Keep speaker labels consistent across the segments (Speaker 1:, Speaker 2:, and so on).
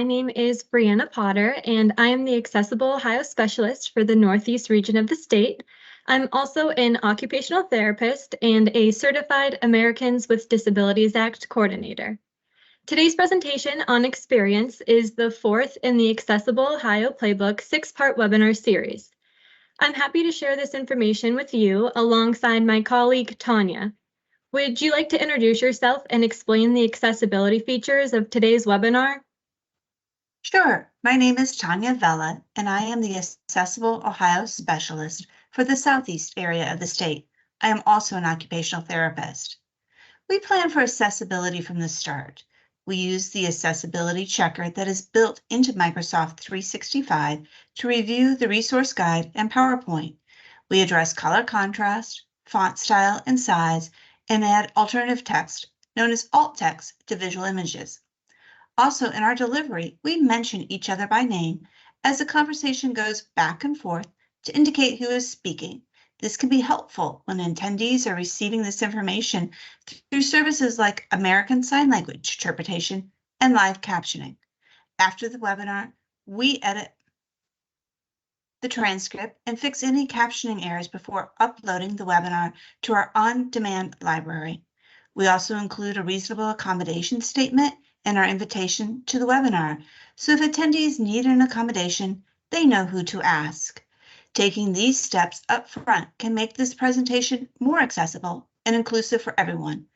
Speaker 1: my name is Brianna Potter, and I am the Accessible Ohio Specialist for the Northeast region of the state. I'm also an occupational therapist and a Certified Americans with Disabilities Act coordinator. Today's presentation on experience is the fourth in the Accessible Ohio Playbook six-part webinar series. I'm happy to share this information with you alongside my colleague, Tanya. Would you like to introduce yourself and explain the accessibility features of today's webinar?
Speaker 2: Sure. My name is Tanya Vela, and I am the Accessible Ohio Specialist for the Southeast area of the state. I am also an occupational therapist. We plan for accessibility from the start. We use the accessibility checker that is built into Microsoft 365 to review the resource guide and PowerPoint. We address color contrast, font style and size, and add alternative text, known as alt text, to visual images. Also, in our delivery, we mention each other by name as the conversation goes back and forth to indicate who is speaking. This can be helpful when attendees are receiving this information through services like American Sign Language interpretation and live captioning. After the webinar, we edit the transcript and fix any captioning errors before uploading the webinar to our on-demand library. We also include a reasonable accommodation statement in our invitation to the webinar, so if attendees need an accommodation, they know who to ask. Taking these steps up front can make this presentation more accessible and inclusive for everyone.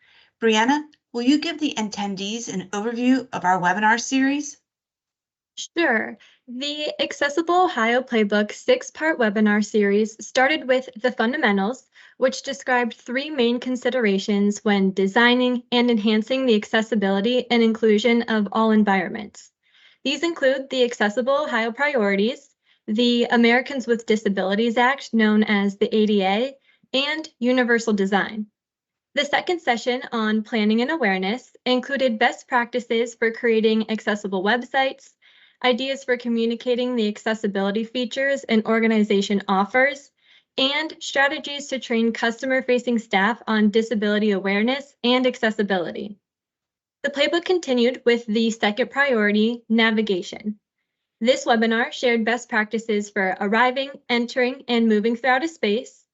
Speaker 2: Brianna, will you give the attendees an overview of our webinar series?
Speaker 1: Sure. The Accessible Ohio Playbook six-part webinar series started with the fundamentals, which described three main considerations when designing and enhancing the accessibility and inclusion of all environments. These include the Accessible Ohio Priorities, the Americans with Disabilities Act, known as the ADA, and Universal Design. The second session on planning and awareness included best practices for creating accessible websites, ideas for communicating the accessibility features an organization offers, and strategies to train customer-facing staff on disability awareness and accessibility. The playbook continued with the second priority, navigation. This webinar shared best practices for arriving, entering, and moving throughout a space,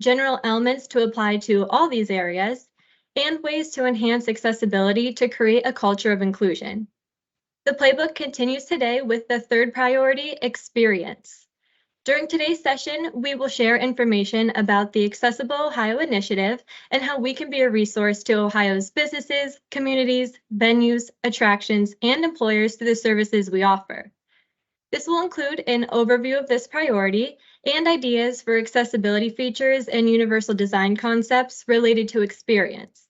Speaker 1: general elements to apply to all these areas, and ways to enhance accessibility to create a culture of inclusion. The playbook continues today with the third priority, experience. During today's session, we will share information about the Accessible Ohio Initiative and how we can be a resource to Ohio's businesses, communities, venues, attractions, and employers through the services we offer. This will include an overview of this priority and ideas for accessibility features and universal design concepts related to experience.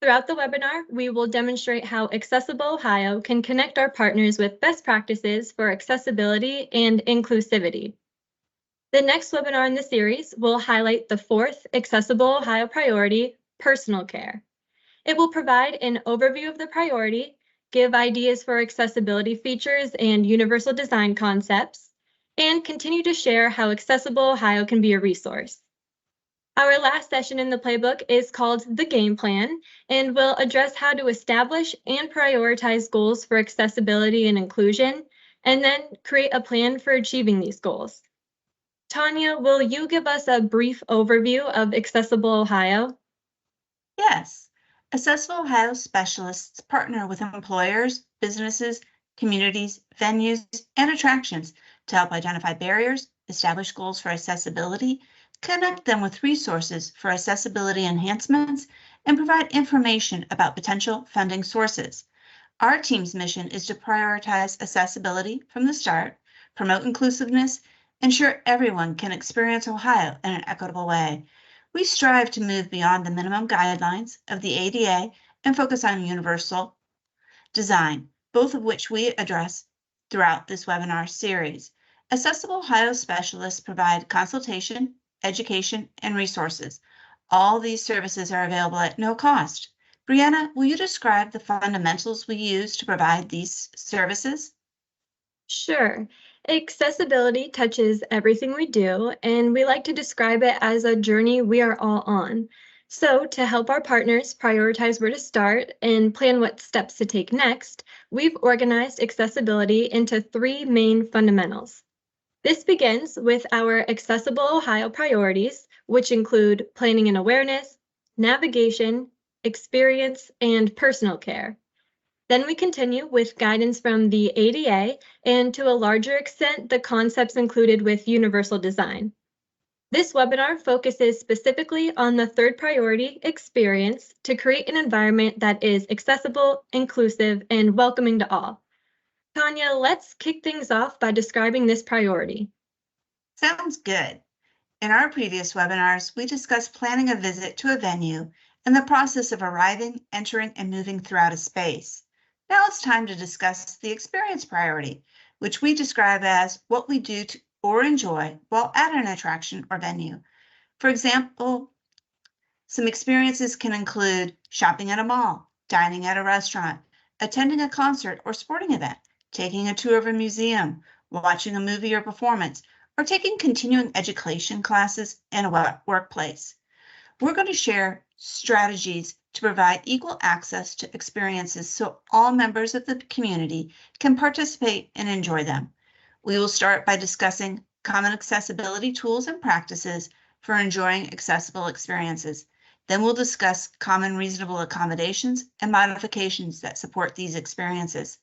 Speaker 1: Throughout the webinar, we will demonstrate how Accessible Ohio can connect our partners with best practices for accessibility and inclusivity. The next webinar in the series will highlight the fourth Accessible Ohio priority, personal care. It will provide an overview of the priority, give ideas for accessibility features and universal design concepts, and continue to share how Accessible Ohio can be a resource. Our last session in the playbook is called the Game Plan and will address how to establish and prioritize goals for accessibility and inclusion, and then create a plan for achieving these goals. Tanya, will you give us a brief overview of Accessible Ohio?
Speaker 2: Yes. Accessible Ohio specialists partner with employers, businesses, communities, venues, and attractions to help identify barriers, establish goals for accessibility, connect them with resources for accessibility enhancements, and provide information about potential funding sources. Our team's mission is to prioritize accessibility from the start, promote inclusiveness, ensure everyone can experience Ohio in an equitable way. We strive to move beyond the minimum guidelines of the ADA and focus on universal design, both of which we address throughout this webinar series. Accessible Ohio specialists provide consultation, education, and resources. All these services are available at no cost. Brianna, will you describe the fundamentals we use to provide these services?
Speaker 1: Sure. Accessibility touches everything we do, and we like to describe it as a journey we are all on. So, to help our partners prioritize where to start and plan what steps to take next, we've organized accessibility into three main fundamentals. This begins with our Accessible Ohio priorities, which include planning and awareness, navigation, experience, and personal care. Then we continue with guidance from the ADA and, to a larger extent, the concepts included with universal design. This webinar focuses specifically on the third priority, experience, to create an environment that is accessible, inclusive, and welcoming to all. Tanya, let's kick things off by describing this priority.
Speaker 2: Sounds good. In our previous webinars, we discussed planning a visit to a venue and the process of arriving, entering, and moving throughout a space. Now it's time to discuss the experience priority, which we describe as what we do to or enjoy while at an attraction or venue. For example, some experiences can include shopping at a mall, dining at a restaurant, attending a concert or sporting event, taking a tour of a museum, watching a movie or performance, or taking continuing education classes in a workplace. We're going to share strategies to provide equal access to experiences so all members of the community can participate and enjoy them. We will start by discussing common accessibility tools and practices for enjoying accessible experiences. Then we'll discuss common reasonable accommodations and modifications that support these experiences.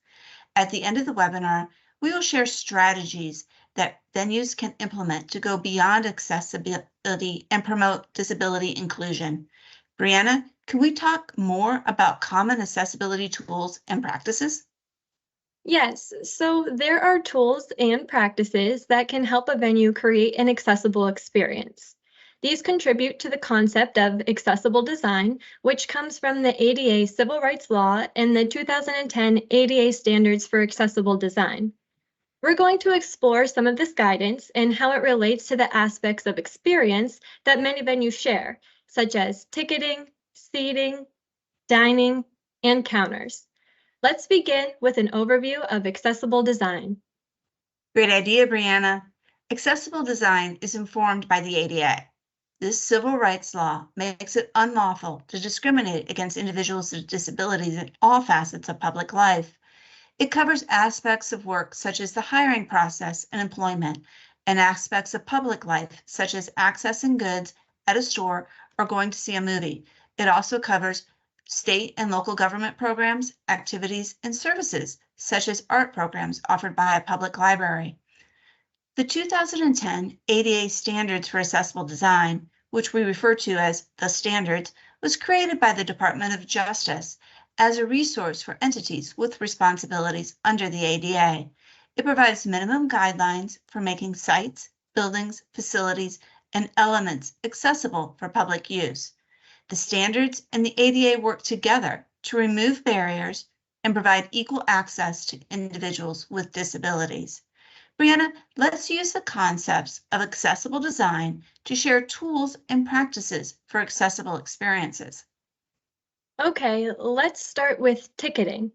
Speaker 2: At the end of the webinar, we will share strategies that venues can implement to go beyond accessibility and promote disability inclusion. Brianna, can we talk more about common accessibility tools and practices?
Speaker 1: Yes, so there are tools and practices that can help a venue create an accessible experience. These contribute to the concept of accessible design, which comes from the ADA Civil Rights Law and the 2010 ADA Standards for Accessible Design. We're going to explore some of this guidance and how it relates to the aspects of experience that many venues share, such as ticketing, seating, dining, and counters. Let's begin with an overview of accessible design.
Speaker 2: Great idea, Brianna. Accessible design is informed by the ADA. This civil rights law makes it unlawful to discriminate against individuals with disabilities in all facets of public life. It covers aspects of work such as the hiring process and employment, and aspects of public life such as accessing goods at a store or going to see a movie. It also covers state and local government programs, activities, and services, such as art programs offered by a public library. The 2010 ADA Standards for Accessible Design, which we refer to as the Standards, was created by the Department of Justice as a resource for entities with responsibilities under the ADA. It provides minimum guidelines for making sites, buildings, facilities, and elements accessible for public use. The standards and the ADA work together to remove barriers and provide equal access to individuals with disabilities. Brianna, let's use the concepts of accessible design to share tools and practices for accessible experiences.
Speaker 1: Okay, let's start with ticketing.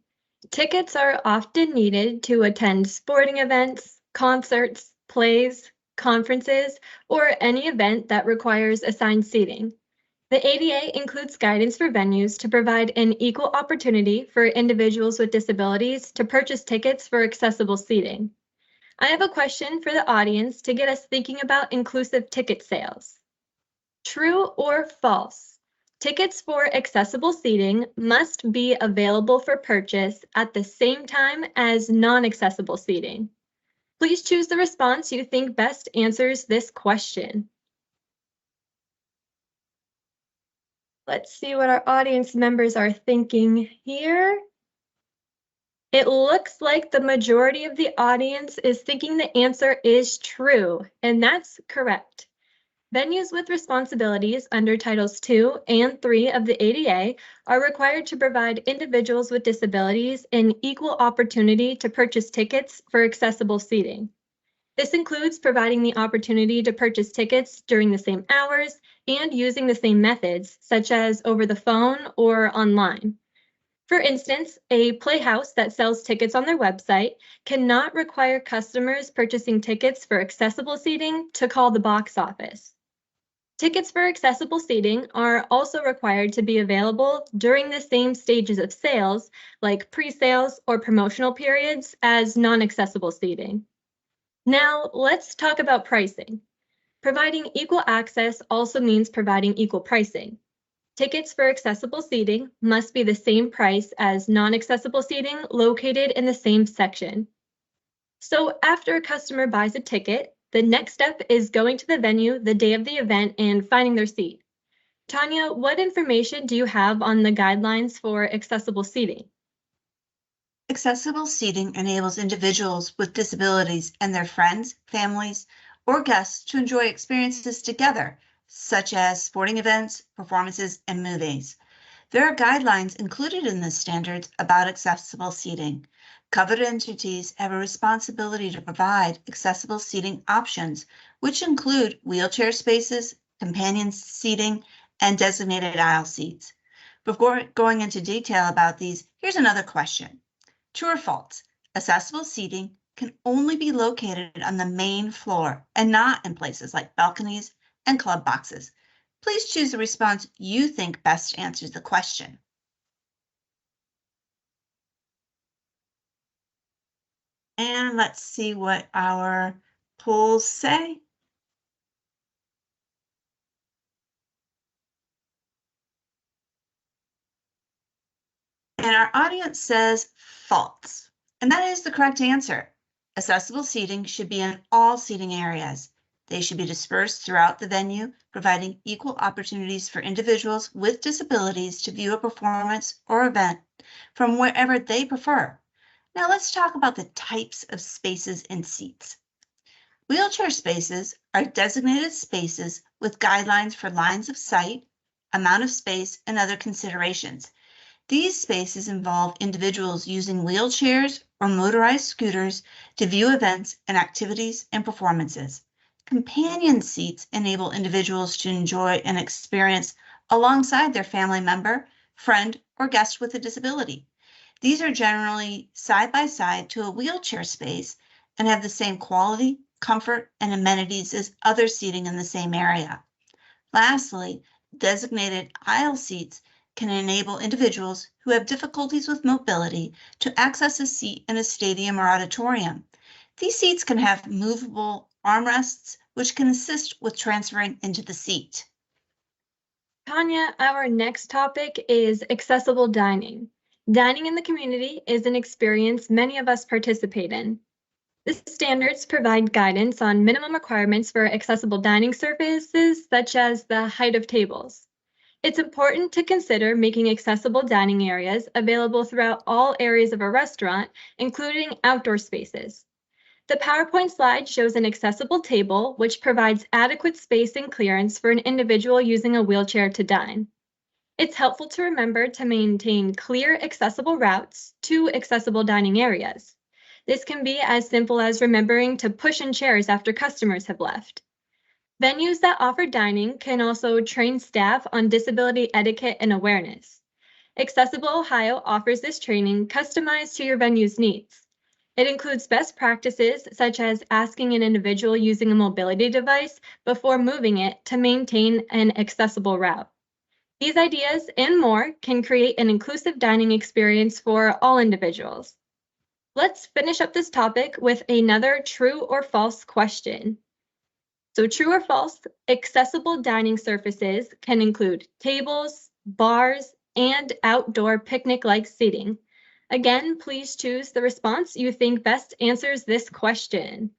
Speaker 1: Tickets are often needed to attend sporting events, concerts, plays, conferences, or any event that requires assigned seating. The ADA includes guidance for venues to provide an equal opportunity for individuals with disabilities to purchase tickets for accessible seating. I have a question for the audience to get us thinking about inclusive ticket sales. True or false? Tickets for accessible seating must be available for purchase at the same time as non-accessible seating. Please choose the response you think best answers this question. Let's see what our audience members are thinking here. It looks like the majority of the audience is thinking the answer is true, and that's correct. Venues with responsibilities under Titles 2 and 3 of the ADA are required to provide individuals with disabilities an equal opportunity to purchase tickets for accessible seating. This includes providing the opportunity to purchase tickets during the same hours and using the same methods, such as over the phone or online. For instance, a playhouse that sells tickets on their website cannot require customers purchasing tickets for accessible seating to call the box office. Tickets for accessible seating are also required to be available during the same stages of sales, like pre-sales or promotional periods, as non-accessible seating. Now, let's talk about pricing. Providing equal access also means providing equal pricing. Tickets for accessible seating must be the same price as non-accessible seating located in the same section. So after a customer buys a ticket, the next step is going to the venue the day of the event and finding their seat. Tanya, what information do you have on the guidelines for accessible seating?
Speaker 2: Accessible seating enables individuals with disabilities and their friends, families, or guests to enjoy experiences together, such as sporting events, performances, and movies. There are guidelines included in the standards about accessible seating. Covered entities have a responsibility to provide accessible seating options, which include wheelchair spaces, companion seating, and designated aisle seats. Before going into detail about these, here's another question. True or false? Accessible seating can only be located on the main floor and not in places like balconies and club boxes. Please choose the response you think best answers the question. And let's see what our polls say. And our audience says false. And that is the correct answer. Accessible seating should be in all seating areas. They should be dispersed throughout the venue, providing equal opportunities for individuals with disabilities to view a performance or event from wherever they prefer. Now let's talk about the types of spaces and seats. Wheelchair spaces are designated spaces with guidelines for lines of sight, amount of space, and other considerations. These spaces involve individuals using wheelchairs or motorized scooters to view events and activities and performances. Companion seats enable individuals to enjoy an experience alongside their family member, friend, or guest with a disability. These are generally side by side to a wheelchair space and have the same quality, comfort, and amenities as other seating in the same area. Lastly, designated aisle seats can enable individuals who have difficulties with mobility to access a seat in a stadium or auditorium. These seats can have movable armrests, which can assist with transferring into the seat.
Speaker 1: Tanya, our next topic is accessible dining. Dining in the community is an experience many of us participate in. The standards provide guidance on minimum requirements for accessible dining surfaces, such as the height of tables. It's important to consider making accessible dining areas available throughout all areas of a restaurant, including outdoor spaces. The PowerPoint slide shows an accessible table, which provides adequate space and clearance for an individual using a wheelchair to dine. It's helpful to remember to maintain clear, accessible routes to accessible dining areas. This can be as simple as remembering to push in chairs after customers have left. Venues that offer dining can also train staff on disability etiquette and awareness. Accessible Ohio offers this training customized to your venue's needs. It includes best practices such as asking an individual using a mobility device before moving it to maintain an accessible route. These ideas and more can create an inclusive dining experience for all individuals. Let's finish up this topic with another true or false question. So true or false, accessible dining surfaces can include tables, bars, and outdoor picnic-like seating. Again, please choose the response you think best answers this question.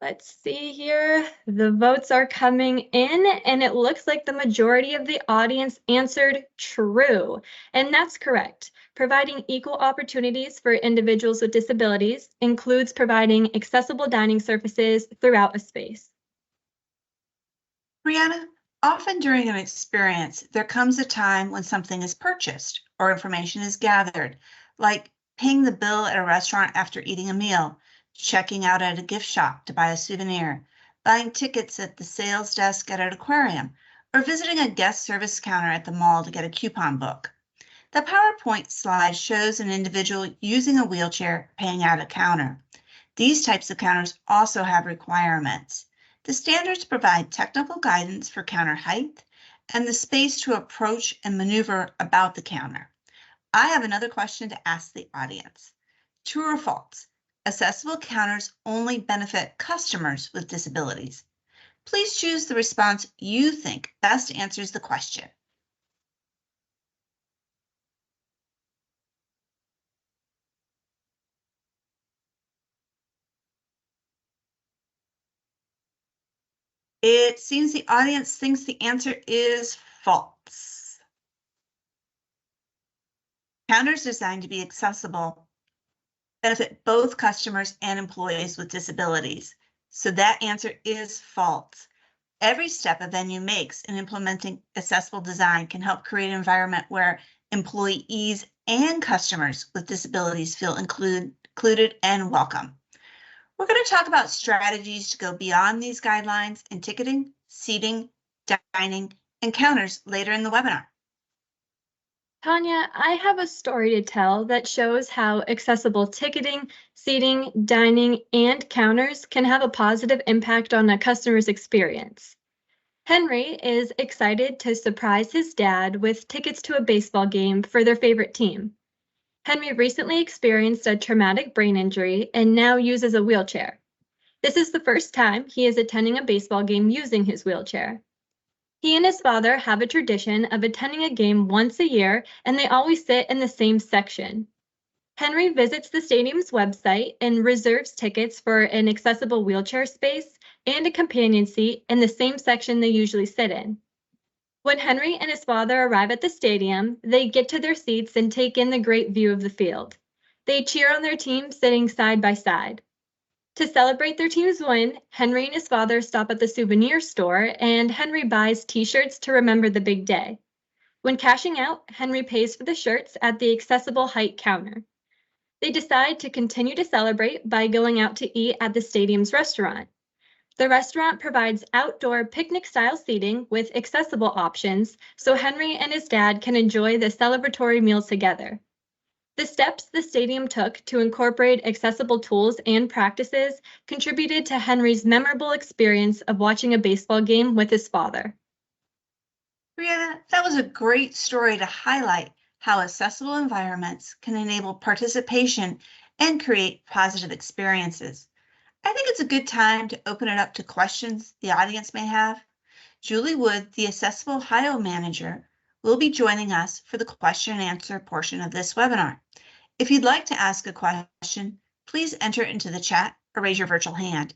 Speaker 1: Let's see here. The votes are coming in, and it looks like the majority of the audience answered true. And that's correct. Providing equal opportunities for individuals with disabilities includes providing accessible dining surfaces throughout a space.
Speaker 2: Brianna, often during an experience, there comes a time when something is purchased or information is gathered, like paying the bill at a restaurant after eating a meal, checking out at a gift shop to buy a souvenir, buying tickets at the sales desk at an aquarium, or visiting a guest service counter at the mall to get a coupon book. The PowerPoint slide shows an individual using a wheelchair paying at a counter. These types of counters also have requirements. The standards provide technical guidance for counter height and the space to approach and maneuver about the counter. I have another question to ask the audience. True or false? Accessible counters only benefit customers with disabilities. Please choose the response you think best answers the question. It seems the audience thinks the answer is false. Counters designed to be accessible benefit both customers and employees with disabilities. So that answer is false. Every step a venue makes in implementing accessible design can help create an environment where employees and customers with disabilities feel included and welcome. We're going to talk about strategies to go beyond these guidelines in ticketing, seating, dining, and counters later in the webinar.
Speaker 1: Tanya, I have a story to tell that shows how accessible ticketing, seating, dining, and counters can have a positive impact on a customer's experience. Henry is excited to surprise his dad with tickets to a baseball game for their favorite team. Henry recently experienced a traumatic brain injury and now uses a wheelchair. This is the first time he is attending a baseball game using his wheelchair. He and his father have a tradition of attending a game once a year, and they always sit in the same section. Henry visits the stadium's website and reserves tickets for an accessible wheelchair space and a companion seat in the same section they usually sit in. When Henry and his father arrive at the stadium, they get to their seats and take in the great view of the field. They cheer on their team sitting side by side. To celebrate their team's win, Henry and his father stop at the souvenir store, and Henry buys t-shirts to remember the big day. When cashing out, Henry pays for the shirts at the accessible height counter. They decide to continue to celebrate by going out to eat at the stadium's restaurant. The restaurant provides outdoor picnic-style seating with accessible options, so Henry and his dad can enjoy the celebratory meal together. The steps the stadium took to incorporate accessible tools and practices contributed to Henry's memorable experience of watching a baseball game with his father.
Speaker 2: Brianna, that was a great story to highlight how accessible environments can enable participation and create positive experiences. I think it's a good time to open it up to questions the audience may have. Julie Wood, the Accessible Ohio manager, will be joining us for the question and answer portion of this webinar. If you'd like to ask a question, please enter it into the chat or raise your virtual hand.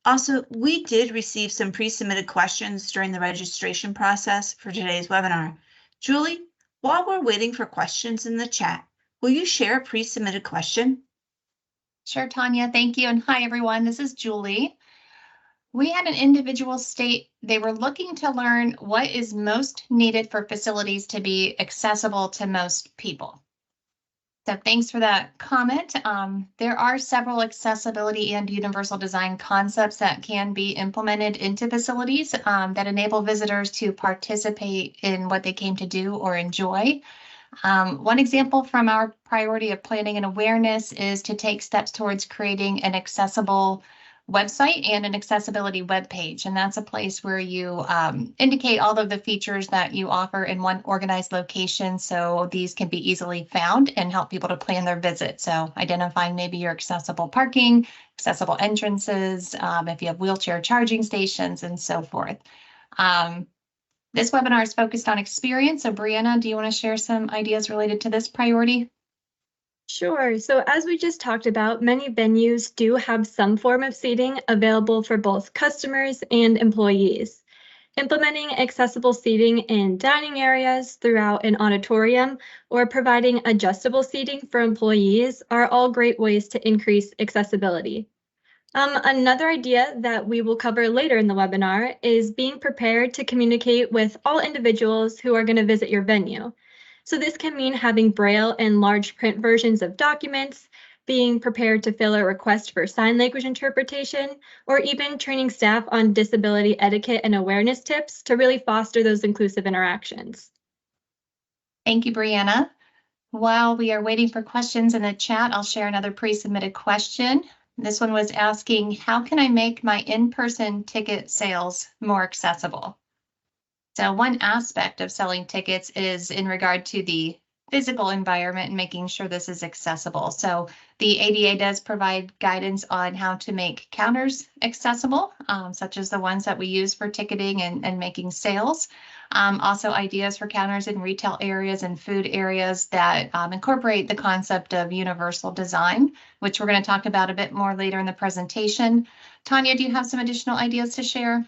Speaker 2: Also, we did receive some pre-submitted questions during the registration process for today's webinar. Julie, while we're waiting for questions in the chat, will you share a pre-submitted question?
Speaker 3: Sure, Tanya, thank you. And hi, everyone. This is Julie. We had an individual state they were looking to learn what is most needed for facilities to be accessible to most people. So thanks for that comment. There are several accessibility and universal design concepts that can be implemented into facilities that enable visitors to participate in what they came to do or enjoy. One example from our priority of planning and awareness is to take steps towards creating an accessible website and an accessibility webpage. And that's a place where you indicate all of the features that you offer in one organized location. So these can be easily found and help people to plan their visit. So identifying maybe your accessible parking, accessible entrances, if you have wheelchair charging stations and so forth. This webinar is focused on experience. So Brianna, do you want to share some ideas related to this priority?
Speaker 1: Sure. So as we just talked about, many venues do have some form of seating available for both customers and employees. Implementing accessible seating in dining areas throughout an auditorium or providing adjustable seating for employees are all great ways to increase accessibility. Another idea that we will cover later in the webinar is being prepared to communicate with all individuals who are going to visit your venue. So this can mean having Braille and large print versions of documents, being prepared to fill a request for sign language interpretation, or even training staff on disability etiquette and awareness tips to really foster those inclusive interactions.
Speaker 3: Thank you, Brianna. While we are waiting for questions in the chat, I'll share another pre-submitted question. This one was asking, how can I make my in-person ticket sales more accessible? So one aspect of selling tickets is in regard to the physical environment and making sure this is accessible. So the ADA does provide guidance on how to make counters accessible, such as the ones that we use for ticketing and making sales. Also ideas for counters in retail areas and food areas that incorporate the concept of universal design, which we're going to talk about a bit more later in the presentation. Tanya, do you have some additional ideas to share?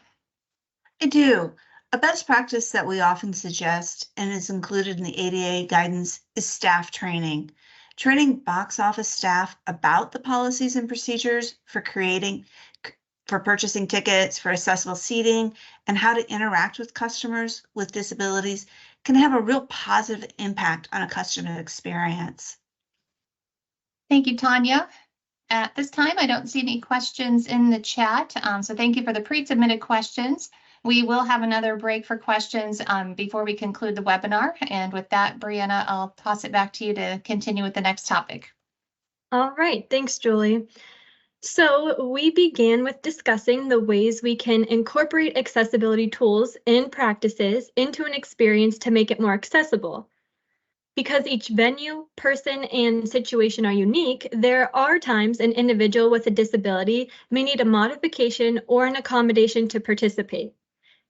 Speaker 2: I do. A best practice that we often suggest and is included in the ADA guidance is staff training. Training box office staff about the policies and procedures for purchasing tickets, for accessible seating, and how to interact with customers with disabilities can have a real positive impact on a customer experience.
Speaker 3: Thank you, Tanya. At this time, I don't see any questions in the chat, so thank you for the pre-submitted questions. We will have another break for questions before we conclude the webinar. And with that, Brianna, I'll toss it back to you to continue with the next topic.
Speaker 1: All right, thanks, Julie. So we began with discussing the ways we can incorporate accessibility tools and practices into an experience to make it more accessible. Because each venue, person, and situation are unique, there are times an individual with a disability may need a modification or an accommodation to participate.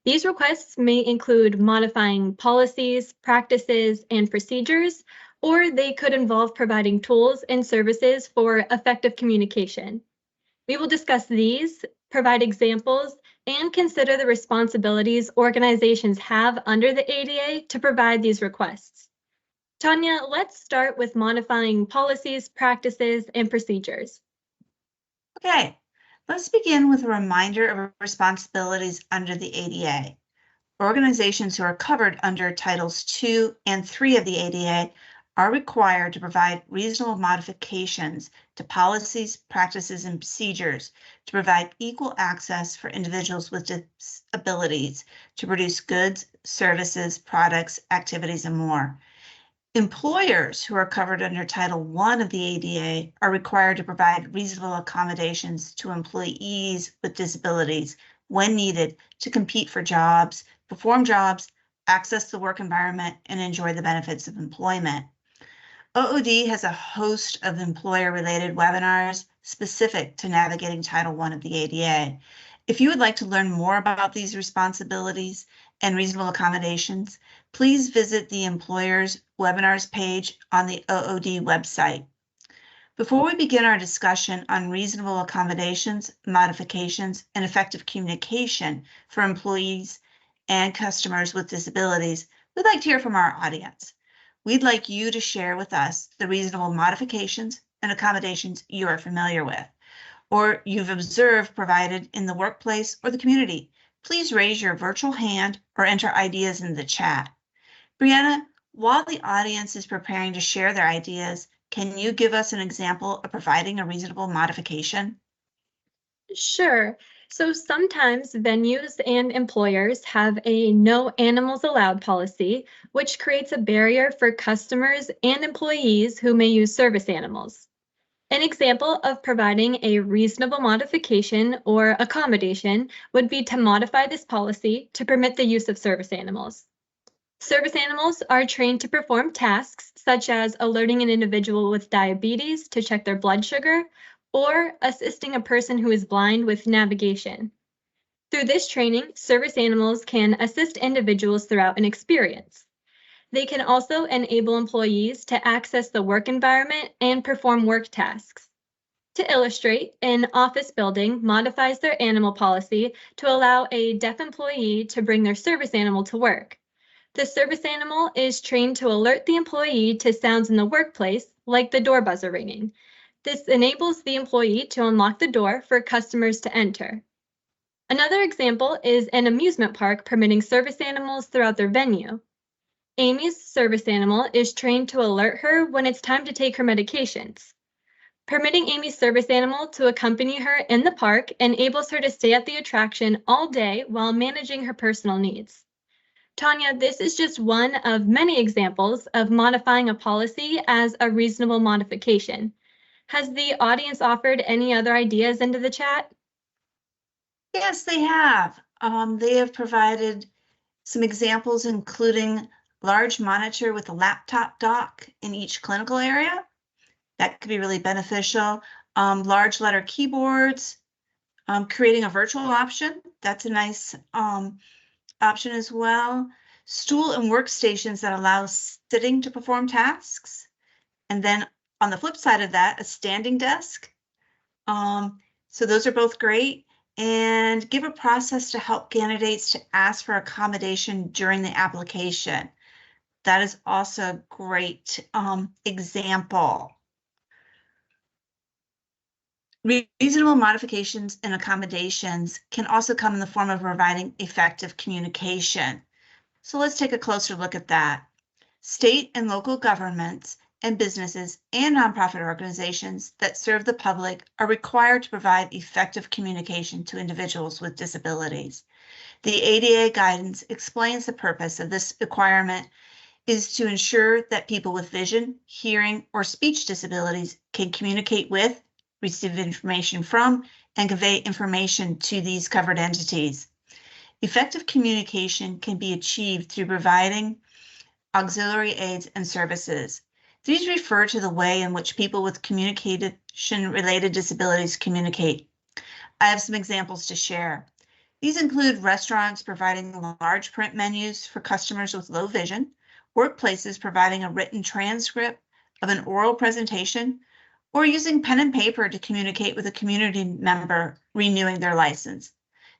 Speaker 1: These requests may include modifying policies, practices, and procedures, or they could involve providing tools and services for effective communication. We will discuss these, provide examples, and consider the responsibilities organizations have under the ADA to provide these requests. Tanya, let's start with modifying policies, practices, and procedures.
Speaker 2: Okay. Let's begin with a reminder of responsibilities under the ADA. Organizations who are covered under Titles 2 and 3 of the ADA are required to provide reasonable modifications to policies, practices, and procedures to provide equal access for individuals with disabilities to produce goods, services, products, activities, and more. Employers who are covered under Title I of the ADA are required to provide reasonable accommodations to employees with disabilities when needed to compete for jobs, perform jobs, access the work environment, and enjoy the benefits of employment. OOD has a host of employer-related webinars specific to navigating Title I of the ADA. If you would like to learn more about these responsibilities and reasonable accommodations, please visit the Employers Webinars page on the OOD website. Before we begin our discussion on reasonable accommodations, modifications, and effective communication for employees and customers with disabilities, we'd like to hear from our audience. We'd like you to share with us the reasonable modifications and accommodations you are familiar with, or you've observed provided in the workplace or the community. Please raise your virtual hand or enter ideas in the chat. Brianna, while the audience is preparing to share their ideas, can you give us an example of providing a reasonable modification?
Speaker 1: Sure. So sometimes venues and employers have a no animals allowed policy, which creates a barrier for customers and employees who may use service animals. An example of providing a reasonable modification or accommodation would be to modify this policy to permit the use of service animals. Service animals are trained to perform tasks such as alerting an individual with diabetes to check their blood sugar or assisting a person who is blind with navigation. Through this training, service animals can assist individuals throughout an experience. They can also enable employees to access the work environment and perform work tasks. To illustrate, an office building modifies their animal policy to allow a deaf employee to bring their service animal to work. The service animal is trained to alert the employee to sounds in the workplace, like the door buzzer ringing. This enables the employee to unlock the door for customers to enter. Another example is an amusement park permitting service animals throughout their venue. Amy's service animal is trained to alert her when it's time to take her medications. Permitting Amy's service animal to accompany her in the park enables her to stay at the attraction all day while managing her personal needs. Tanya, this is just one of many examples of modifying a policy as a reasonable modification. Has the audience offered any other ideas into the chat?
Speaker 2: Yes, they have. They have provided some examples, including large monitor with a laptop dock in each clinical area. That could be really beneficial. Large letter keyboards, creating a virtual option. That's a nice option as well. Stool and workstations that allow sitting to perform tasks. And then on the flip side of that, a standing desk. So those are both great. And give a process to help candidates to ask for accommodation during the application. That is also a great example. Reasonable modifications and accommodations can also come in the form of providing effective communication. So let's take a closer look at that. State and local governments and businesses and nonprofit organizations that serve the public are required to provide effective communication to individuals with disabilities. The ADA guidance explains the purpose of this requirement is to ensure that people with vision, hearing, or speech disabilities can communicate with, receive information from, and convey information to these covered entities. Effective communication can be achieved through providing auxiliary aids and services. These refer to the way in which people with communication-related disabilities communicate. I have some examples to share. These include restaurants providing large print menus for customers with low vision, workplaces providing a written transcript of an oral presentation, or using pen and paper to communicate with a community member renewing their license.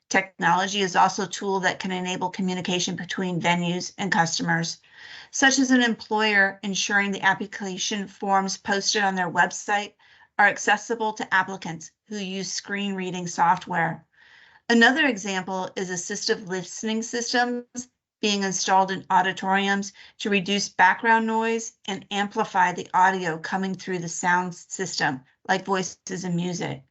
Speaker 2: Technology is also a tool that can enable communication between venues and customers, such as an employer ensuring the application forms posted on their website are accessible to applicants who use screen reading software. Another example is assistive listening systems being installed in auditoriums to reduce background noise and amplify the audio coming through the sound system, like voices and music.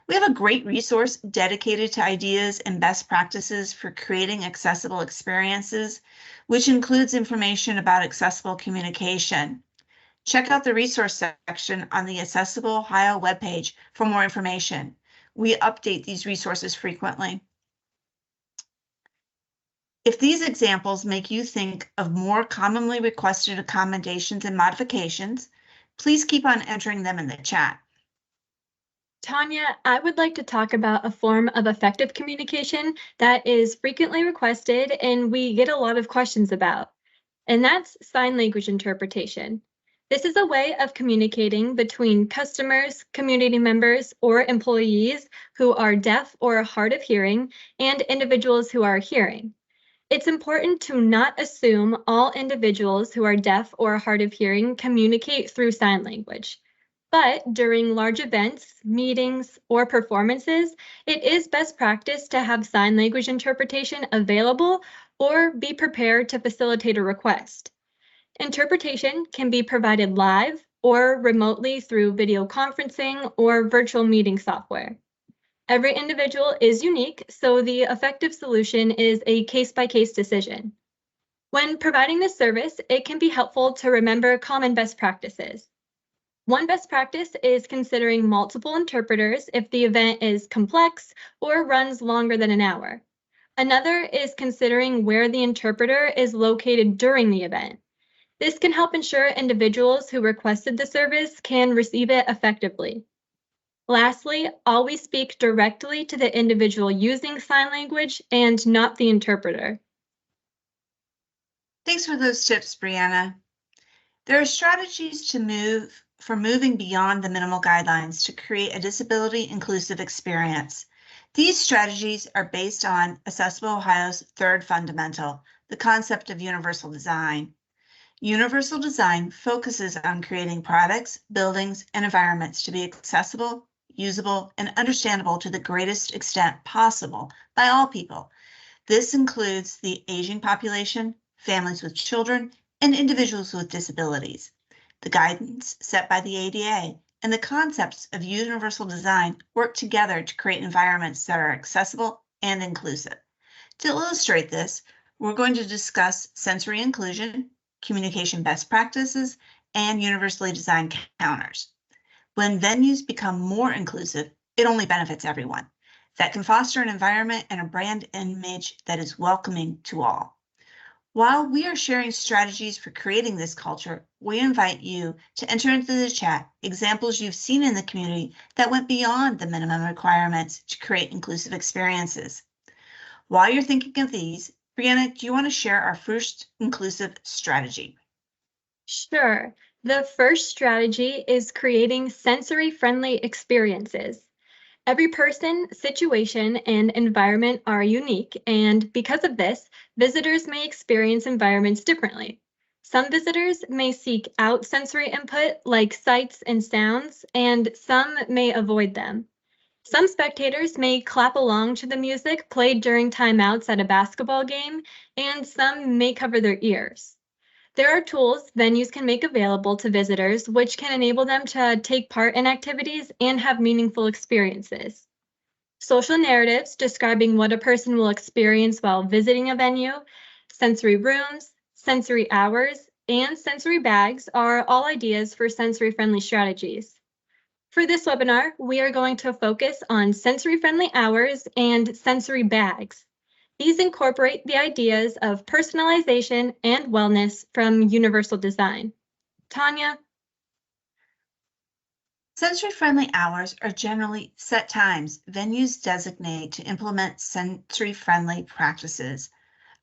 Speaker 2: We have a great resource dedicated to ideas and best practices for creating accessible experiences, which includes information about accessible communication. Check out the resource section on the Accessible Ohio webpage for more information. We update these resources frequently. If these examples make you think of more commonly requested accommodations and modifications, please keep on entering them in the chat.
Speaker 1: Tanya, I would like to talk about a form of effective communication that is frequently requested and we get a lot of questions about, and that's sign language interpretation. This is a way of communicating between customers, community members, or employees who are deaf or hard of hearing and individuals who are hearing. It's important to not assume all individuals who are deaf or hard of hearing communicate through sign language. But during large events, meetings, or performances, it is best practice to have sign language interpretation available or be prepared to facilitate a request. Interpretation can be provided live or remotely through video conferencing or virtual meeting software. Every individual is unique, so the effective solution is a case-by-case decision. When providing this service, it can be helpful to remember common best practices. One best practice is considering multiple interpreters if the event is complex or runs longer than an hour. Another is considering where the interpreter is located during the event. This can help ensure individuals who requested the service can receive it effectively. Lastly, always speak directly to the individual using sign language and not the interpreter.
Speaker 2: Thanks for those tips, Brianna. There are strategies to moving beyond the minimal guidelines to create a disability-inclusive experience. These strategies are based on Accessible Ohio's third fundamental, the concept of universal design. Universal design focuses on creating products, buildings, and environments to be accessible, usable, and understandable to the greatest extent possible by all people. This includes the aging population, families with children, and individuals with disabilities. The guidance set by the ADA and the concepts of universal design work together to create environments that are accessible and inclusive. To illustrate this, we're going to discuss sensory inclusion, communication best practices, and universally designed counters. When venues become more inclusive, it only benefits everyone. That can foster an environment and a brand image that is welcoming to all. While we are sharing strategies for creating this culture, we invite you to enter into the chat examples you've seen in the community that went beyond the minimum requirements to create inclusive experiences. While you're thinking of these, Brianna, do you want to share our first inclusive strategy?
Speaker 1: Sure. The first strategy is creating sensory-friendly experiences. Every person, situation, and environment are unique, and because of this, visitors may experience environments differently. Some visitors may seek out sensory input like sights and sounds, and some may avoid them. Some spectators may clap along to the music played during timeouts at a basketball game, and some may cover their ears. There are tools venues can make available to visitors which can enable them to take part in activities and have meaningful experiences. Social narratives describing what a person will experience while visiting a venue, sensory rooms, sensory hours, and sensory bags are all ideas for sensory-friendly strategies. For this webinar, we are going to focus on sensory-friendly hours and sensory bags. These incorporate the ideas of personalization and wellness from universal design. Tanya?
Speaker 2: Sensory-friendly hours are generally set times venues designate to implement sensory-friendly practices.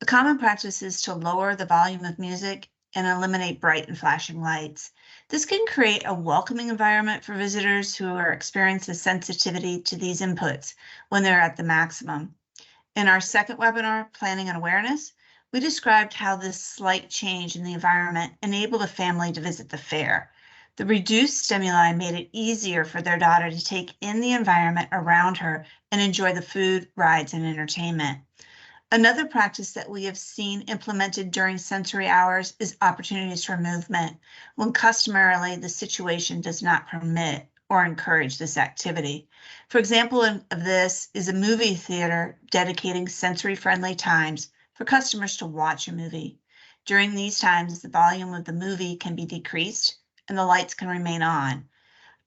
Speaker 2: A common practice is to lower the volume of music and eliminate bright and flashing lights. This can create a welcoming environment for visitors who are experiencing sensitivity to these inputs when they're at the maximum. In our second webinar, Planning and Awareness, we described how this slight change in the environment enabled a family to visit the fair. The reduced stimuli made it easier for their daughter to take in the environment around her and enjoy the food, rides, and entertainment. Another practice that we have seen implemented during sensory hours is opportunities for movement, when customarily the situation does not permit or encourage this activity. For example, of this is a movie theater dedicating sensory-friendly times for customers to watch a movie. During these times, the volume of the movie can be decreased and the lights can remain on.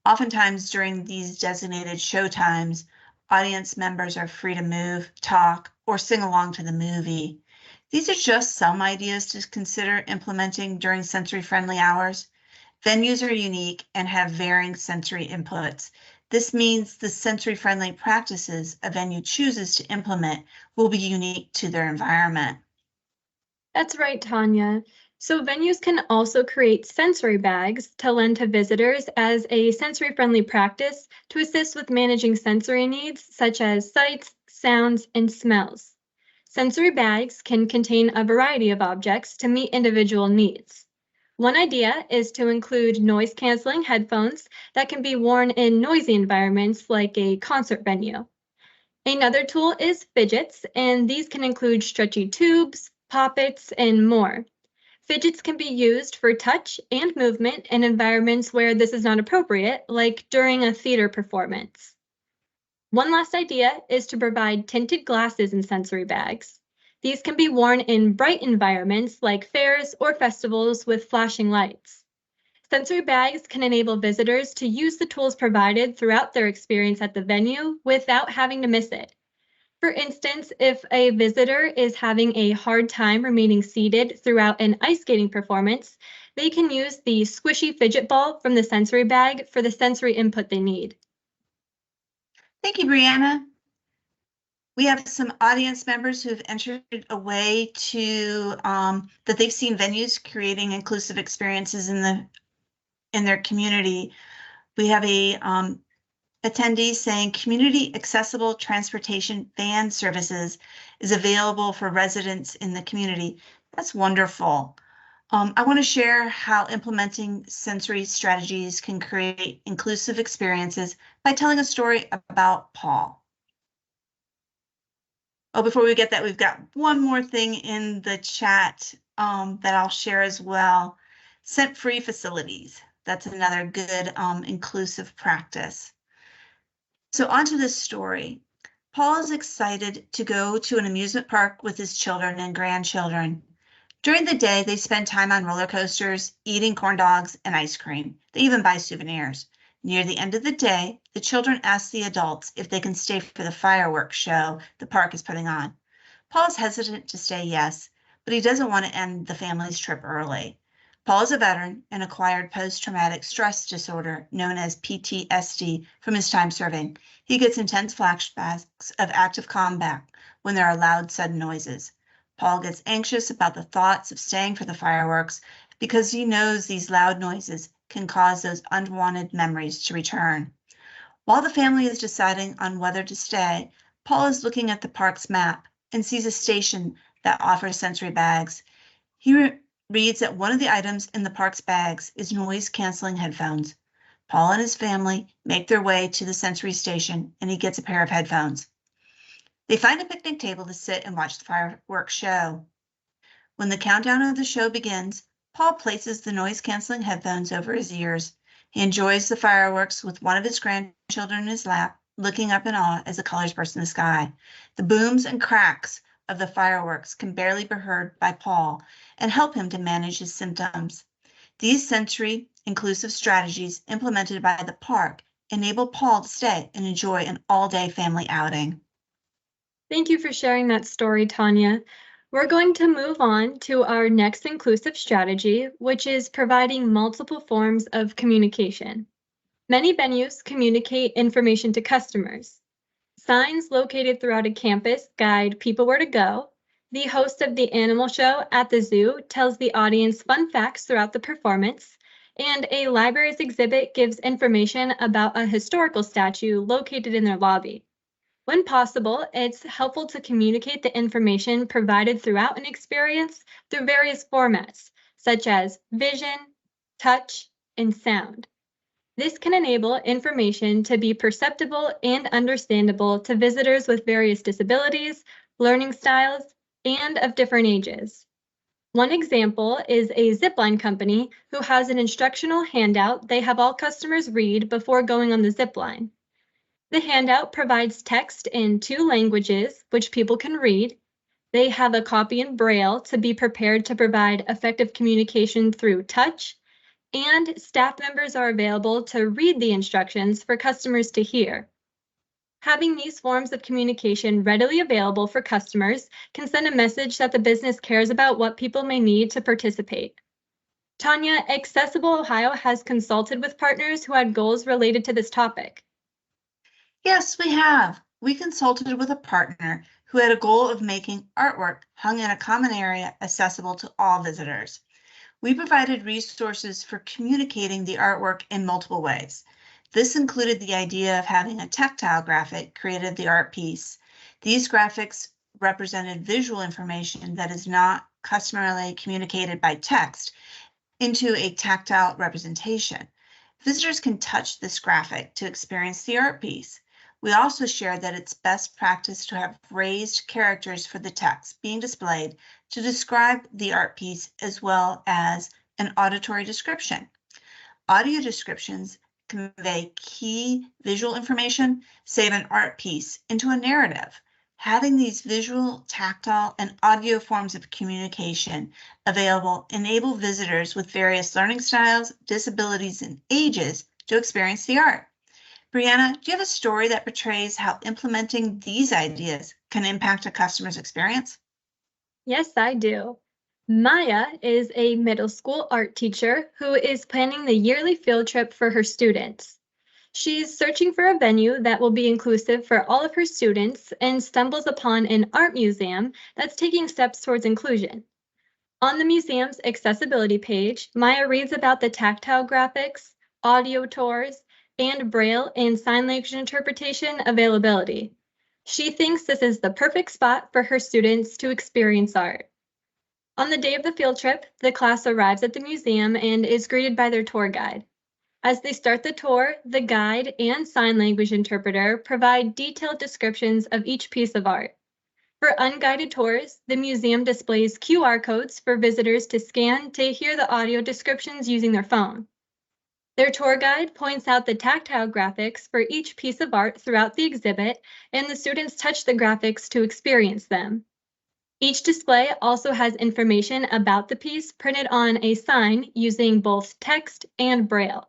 Speaker 2: Oftentimes during these designated show times, audience members are free to move, talk, or sing along to the movie. These are just some ideas to consider implementing during sensory-friendly hours. Venues are unique and have varying sensory inputs. This means the sensory-friendly practices a venue chooses to implement will be unique to their environment.
Speaker 1: That's right, Tanya. So venues can also create sensory bags to lend to visitors as a sensory-friendly practice to assist with managing sensory needs such as sights, sounds, and smells. Sensory bags can contain a variety of objects to meet individual needs. One idea is to include noise-canceling headphones that can be worn in noisy environments like a concert venue. Another tool is fidgets, and these can include stretchy tubes, poppets, and more. Fidgets can be used for touch and movement in environments where this is not appropriate, like during a theater performance. One last idea is to provide tinted glasses in sensory bags. These can be worn in bright environments like fairs or festivals with flashing lights. Sensory bags can enable visitors to use the tools provided throughout their experience at the venue without having to miss it. For instance, if a visitor is having a hard time remaining seated throughout an ice skating performance, they can use the squishy fidget ball from the sensory bag for the sensory input they need.
Speaker 2: Thank you, Brianna. We have some audience members who have entered a way to that they've seen venues creating inclusive experiences in their community. We have a attendee saying community accessible transportation van services is available for residents in the community. That's wonderful. I want to share how implementing sensory strategies can create inclusive experiences by telling a story about Paul. Oh, before we get that, we've got one more thing in the chat that I'll share as well. Scent-free facilities. That's another good inclusive practice. So onto this story. Paul is excited to go to an amusement park with his children and grandchildren. During the day, they spend time on roller coasters, eating corn dogs and ice cream. They even buy souvenirs. Near the end of the day, the children ask the adults if they can stay for the fireworks show the park is putting on. Paul is hesitant to say yes, but he doesn't want to end the family's trip early. Paul is a veteran and acquired post-traumatic stress disorder known as PTSD from his time serving. He gets intense flashbacks of active combat when there are loud, sudden noises. Paul gets anxious about the thoughts of staying for the fireworks because he knows these loud noises can cause those unwanted memories to return. While the family is deciding on whether to stay, Paul is looking at the park's map and sees a station that offers sensory bags. He reads that one of the items in the park's bags is noise-canceling headphones. Paul and his family make their way to the sensory station, and he gets a pair of headphones. They find a picnic table to sit and watch the fireworks show. When the countdown of the show begins, Paul places the noise-canceling headphones over his ears. He enjoys the fireworks with one of his grandchildren in his lap, looking up in awe as the colors burst in the sky. The booms and cracks of the fireworks can barely be heard by Paul and help him to manage his symptoms. These sensory inclusive strategies implemented by the park enable Paul to stay and enjoy an all-day family outing.
Speaker 1: Thank you for sharing that story, Tanya. We're going to move on to our next inclusive strategy, which is providing multiple forms of communication. Many venues communicate information to customers. Signs located throughout a campus guide people where to go. The host of the animal show at the zoo tells the audience fun facts throughout the performance, and a library's exhibit gives information about a historical statue located in their lobby. When possible, it's helpful to communicate the information provided throughout an experience through various formats, such as vision, touch, and sound. This can enable information to be perceptible and understandable to visitors with various disabilities, learning styles, and of different ages. One example is a zipline company who has an instructional handout they have all customers read before going on the zipline. The handout provides text in 2 languages, which people can read. They have a copy in Braille to be prepared to provide effective communication through touch, and staff members are available to read the instructions for customers to hear. Having these forms of communication readily available for customers can send a message that the business cares about what people may need to participate. Tanya, Accessible Ohio has consulted with partners who had goals related to this topic.
Speaker 2: Yes, we have. We consulted with a partner who had a goal of making artwork hung in a common area accessible to all visitors. We provided resources for communicating the artwork in multiple ways. This included the idea of having a tactile graphic created the art piece. These graphics represented visual information that is not customarily communicated by text into a tactile representation. Visitors can touch this graphic to experience the art piece. We also shared that it's best practice to have raised characters for the text being displayed to describe the art piece as well as an auditory description. Audio descriptions convey key visual information, save an art piece into a narrative. Having these visual, tactile, and audio forms of communication available enable visitors with various learning styles, disabilities, and ages to experience the art. Brianna, do you have a story that portrays how implementing these ideas can impact a customer's experience?
Speaker 1: Yes, I do. Maya is a middle school art teacher who is planning the yearly field trip for her students. She's searching for a venue that will be inclusive for all of her students and stumbles upon an art museum that's taking steps towards inclusion. On the museum's accessibility page, Maya reads about the tactile graphics, audio tours, and Braille and sign language interpretation availability. She thinks this is the perfect spot for her students to experience art. On the day of the field trip, the class arrives at the museum and is greeted by their tour guide. As they start the tour, the guide and sign language interpreter provide detailed descriptions of each piece of art. For unguided tours, the museum displays QR codes for visitors to scan to hear the audio descriptions using their phone. Their tour guide points out the tactile graphics for each piece of art throughout the exhibit, and the students touch the graphics to experience them. Each display also has information about the piece printed on a sign using both text and Braille.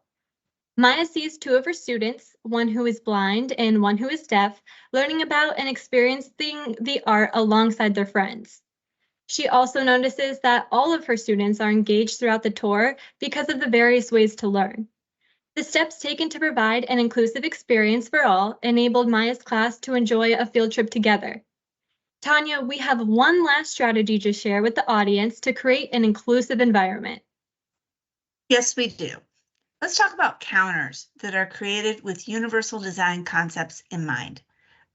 Speaker 1: Maya sees two of her students, one who is blind and one who is deaf, learning about and experiencing the art alongside their friends. She also notices that all of her students are engaged throughout the tour because of the various ways to learn. The steps taken to provide an inclusive experience for all enabled Maya's class to enjoy a field trip together. Tanya, we have one last strategy to share with the audience to create an inclusive environment.
Speaker 2: Yes, we do. Let's talk about counters that are created with universal design concepts in mind.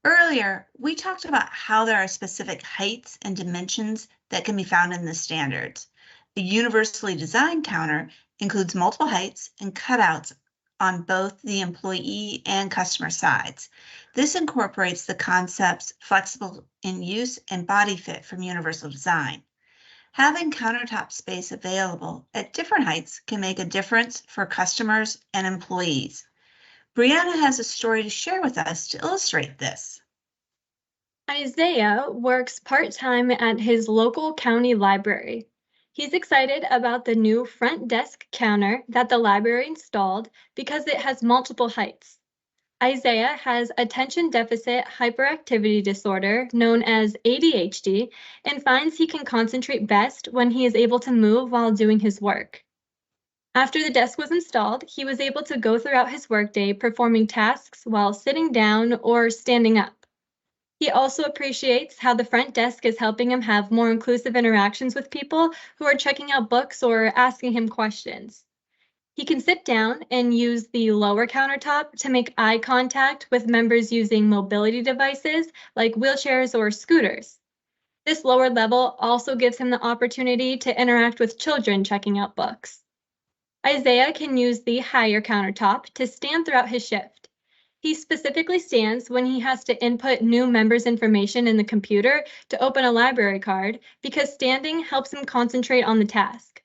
Speaker 2: Earlier, we talked about how there are specific heights and dimensions that can be found in the standards. The universally designed counter includes multiple heights and cutouts on both the employee and customer sides. This incorporates the concepts flexible in use and body fit from universal design. Having countertop space available at different heights can make a difference for customers and employees. Brianna has a story to share with us to illustrate this.
Speaker 1: Isaiah works part-time at his local county library. He's excited about the new front desk counter that the library installed because it has multiple heights. Isaiah has attention deficit hyperactivity disorder, known as ADHD, and finds he can concentrate best when he is able to move while doing his work. After the desk was installed, he was able to go throughout his workday performing tasks while sitting down or standing up. He also appreciates how the front desk is helping him have more inclusive interactions with people who are checking out books or asking him questions. He can sit down and use the lower countertop to make eye contact with members using mobility devices like wheelchairs or scooters. This lower level also gives him the opportunity to interact with children checking out books. Isaiah can use the higher countertop to stand throughout his shift. He specifically stands when he has to input new members' information in the computer to open a library card because standing helps him concentrate on the task.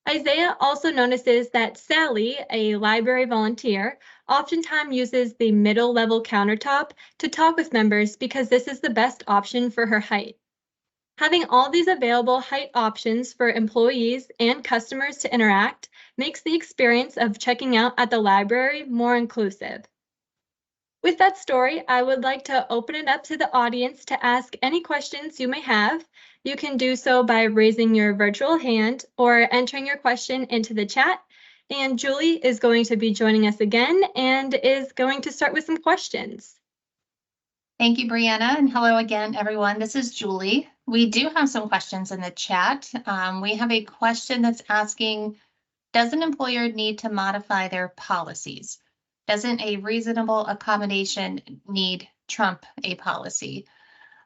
Speaker 1: Isaiah also notices that Sally, a library volunteer, oftentimes uses the middle level countertop to talk with members because this is the best option for her height. Having all these available height options for employees and customers to interact makes the experience of checking out at the library more inclusive. With that story, I would like to open it up to the audience to ask any questions you may have. You can do so by raising your virtual hand or entering your question into the chat. And Julie is going to be joining us again and is going to start with some questions.
Speaker 3: Thank you, Brianna, and hello again, everyone. This is Julie. We do have some questions in the chat. We have a question that's asking, does an employer need to modify their policies? Doesn't a reasonable accommodation need trump a policy?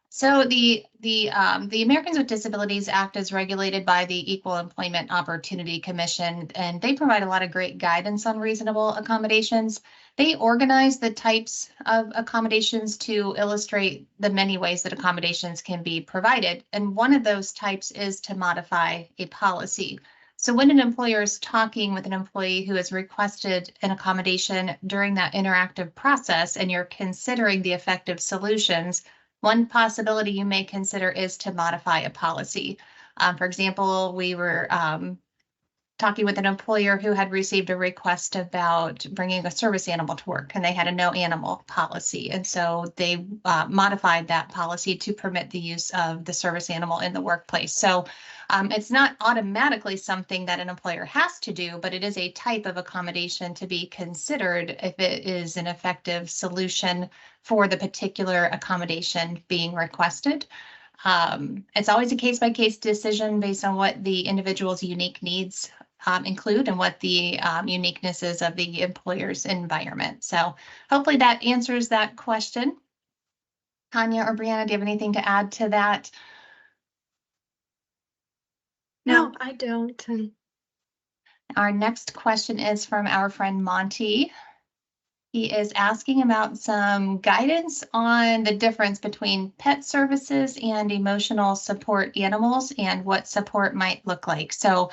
Speaker 3: So the Americans with Disabilities Act is regulated by the Equal Employment Opportunity Commission, and they provide a lot of great guidance on reasonable accommodations. They organize the types of accommodations to illustrate the many ways that accommodations can be provided. And one of those types is to modify a policy. So when an employer is talking with an employee who has requested an accommodation during that interactive process, and you're considering the effective solutions, one possibility you may consider is to modify a policy. For example, we were talking with an employer who had received a request about bringing a service animal to work, and they had a no animal policy. And so they modified that policy to permit the use of the service animal in the workplace. So it's not automatically something that an employer has to do, but it is a type of accommodation to be considered if it is an effective solution for the particular accommodation being requested. It's always a case-by-case decision based on what the individual's unique needs include and what the uniqueness is of the employer's environment. So hopefully that answers that question. Tanya or Brianna, do you have anything to add to that?
Speaker 1: No, I don't.
Speaker 3: Our next question is from our friend Monty. He is asking about some guidance on the difference between pet services and emotional support animals and what support might look like. So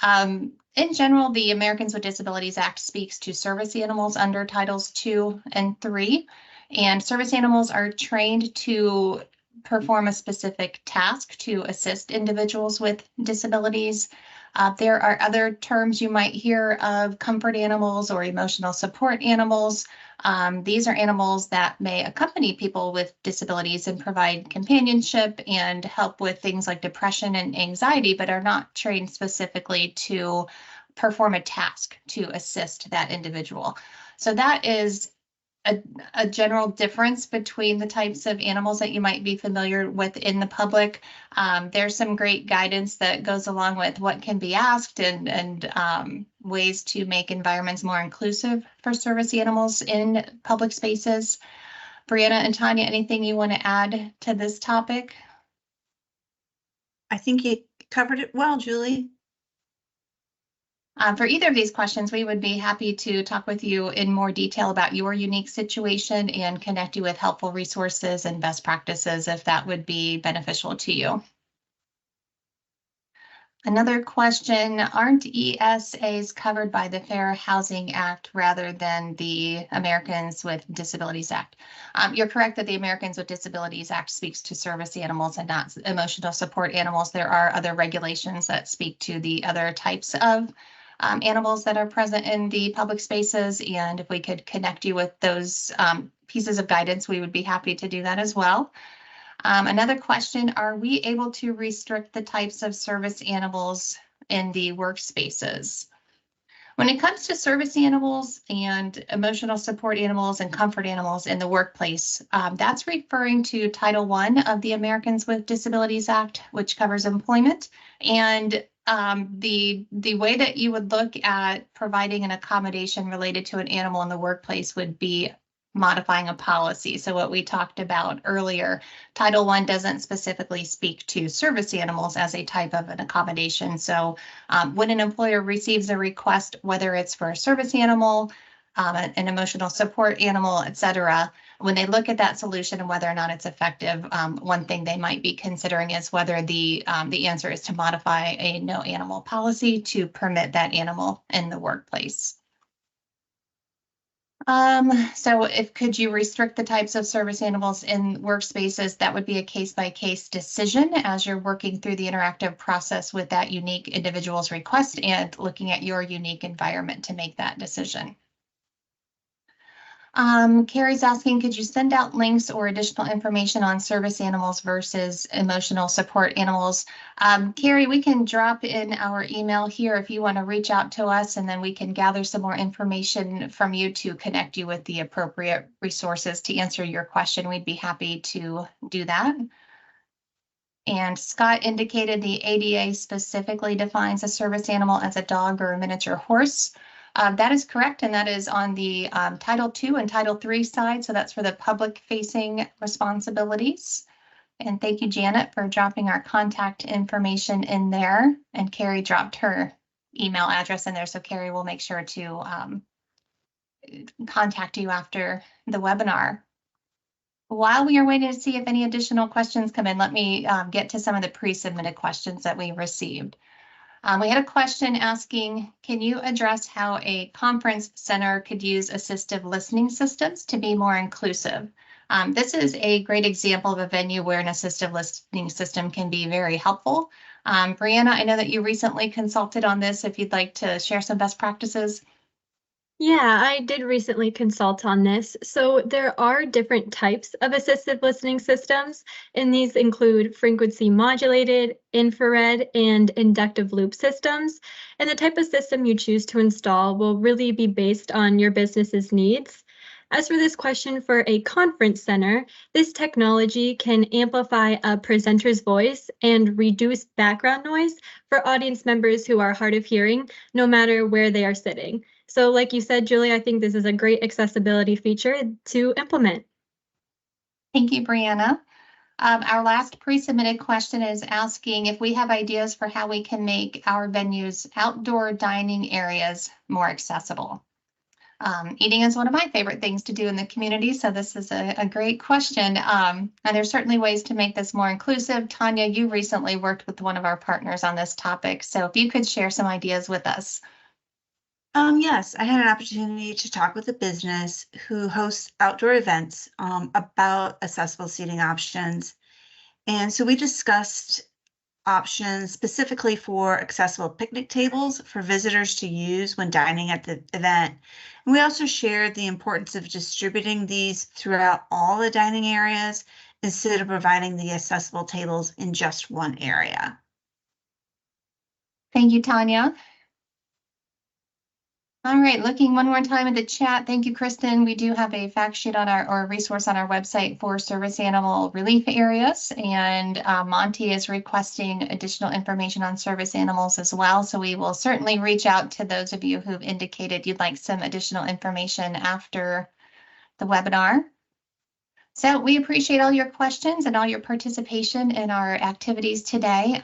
Speaker 3: in general, the Americans with Disabilities Act speaks to service animals under Titles 2 and 3, and service animals are trained to perform a specific task to assist individuals with disabilities. There are other terms you might hear of: comfort animals or emotional support animals. These are animals that may accompany people with disabilities and provide companionship and help with things like depression and anxiety, but are not trained specifically to perform a task to assist that individual. So that is a general difference between the types of animals that you might be familiar with in the public. There's some great guidance that goes along with what can be asked and ways to make environments more inclusive for service animals in public spaces. Brianna and Tanya, anything you want to add to this topic?
Speaker 2: I think you covered it well, Julie.
Speaker 3: For either of these questions, we would be happy to talk with you in more detail about your unique situation and connect you with helpful resources and best practices if that would be beneficial to you. Another question: aren't ESAs covered by the Fair Housing Act rather than the Americans with Disabilities Act? You're correct that the Americans with Disabilities Act speaks to service animals and not emotional support animals. There are other regulations that speak to the other types of animals that are present in the public spaces, and if we could connect you with those pieces of guidance, we would be happy to do that as well. Another question: are we able to restrict the types of service animals in the workspaces? When it comes to service animals and emotional support animals and comfort animals in the workplace, that's referring to Title I of the Americans with Disabilities Act, which covers employment. And the way that you would look at providing an accommodation related to an animal in the workplace would be modifying a policy. So what we talked about earlier, Title I doesn't specifically speak to service animals as a type of an accommodation. So when an employer receives a request, whether it's for a service animal, an emotional support animal, et cetera, when they look at that solution and whether or not it's effective, one thing they might be considering is whether the answer is to modify a no animal policy to permit that animal in the workplace. So could you restrict the types of service animals in workspaces? That would be a case-by-case decision as you're working through the interactive process with that unique individual's request and looking at your unique environment to make that decision. Carrie's asking, could you send out links or additional information on service animals versus emotional support animals? Carrie, we can drop in our email here if you want to reach out to us, and then we can gather some more information from you to connect you with the appropriate resources to answer your question. We'd be happy to do that. And Scott indicated the ADA specifically defines a service animal as a dog or a miniature horse. That is correct, and that is on the Title II and Title III side, so that's for the public-facing responsibilities. And thank you, Janet, for dropping our contact information in there, and Carrie dropped her email address in there, so Carrie will make sure to contact you after the webinar. While we are waiting to see if any additional questions come in, let me get to some of the pre-submitted questions that we received. We had a question asking, can you address how a conference center could use assistive listening systems to be more inclusive? This is a great example of a venue where an assistive listening system can be very helpful. Brianna, I know that you recently consulted on this. If you'd like to share some best practices.
Speaker 1: Yeah, I did recently consult on this. So there are different types of assistive listening systems, and these include frequency modulated, infrared, and inductive loop systems. And the type of system you choose to install will really be based on your business's needs. As for this question for a conference center, this technology can amplify a presenter's voice and reduce background noise for audience members who are hard of hearing, no matter where they are sitting. So like you said, Julie, I think this is a great accessibility feature to implement.
Speaker 3: Thank you, Brianna. Our last pre-submitted question is asking if we have ideas for how we can make our venues outdoor dining areas more accessible. Eating is one of my favorite things to do in the community, so this is a great question. And there's certainly ways to make this more inclusive. Tanya, you recently worked with one of our partners on this topic, so if you could share some ideas with us.
Speaker 2: Yes, I had an opportunity to talk with a business who hosts outdoor events about accessible seating options. And so we discussed options specifically for accessible picnic tables for visitors to use when dining at the event. And we also shared the importance of distributing these throughout all the dining areas instead of providing the accessible tables in just one area.
Speaker 3: Thank you, Tanya. All right, looking one more time at the chat. Thank you, Kristen. We do have a fact sheet on or resource on our website for service animal relief areas, and Monty is requesting additional information on service animals as well. So we will certainly reach out to those of you who've indicated you'd like some additional information after the webinar. So we appreciate all your questions and all your participation in our activities today.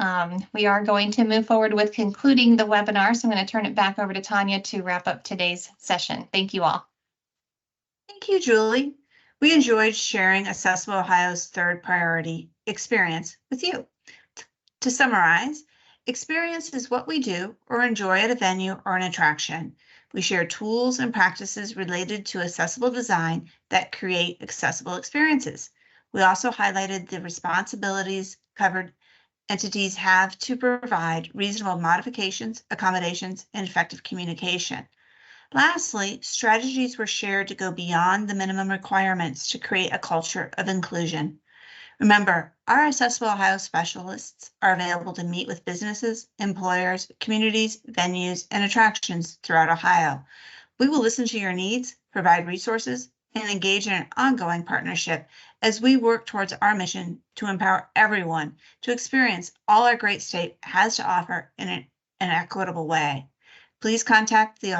Speaker 3: We are going to move forward with concluding the webinar, so I'm going to turn it back over to Tanya to wrap up today's session. Thank you all.
Speaker 2: Thank you, Julie. We enjoyed sharing Accessible Ohio's third priority, experience, with you. To summarize, experience is what we do or enjoy at a venue or an attraction. We share tools and practices related to accessible design that create accessible experiences. We also highlighted the responsibilities covered entities have to provide reasonable modifications, accommodations, and effective communication. Lastly, strategies were shared to go beyond the minimum requirements to create a culture of inclusion. Remember, our Accessible Ohio specialists are available to meet with businesses, employers, communities, venues, and attractions throughout Ohio. We will listen to your needs, provide resources, and engage in an ongoing partnership as we work towards our mission to empower everyone to experience all our great state has to offer in an equitable way. Please contact the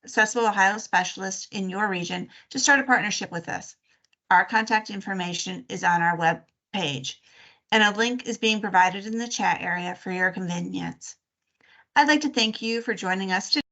Speaker 2: Accessible Ohio specialist in your region to start a partnership with us. Our contact information is on our web page, and a link is being provided in the chat area for your convenience. I'd like to thank you for joining us today.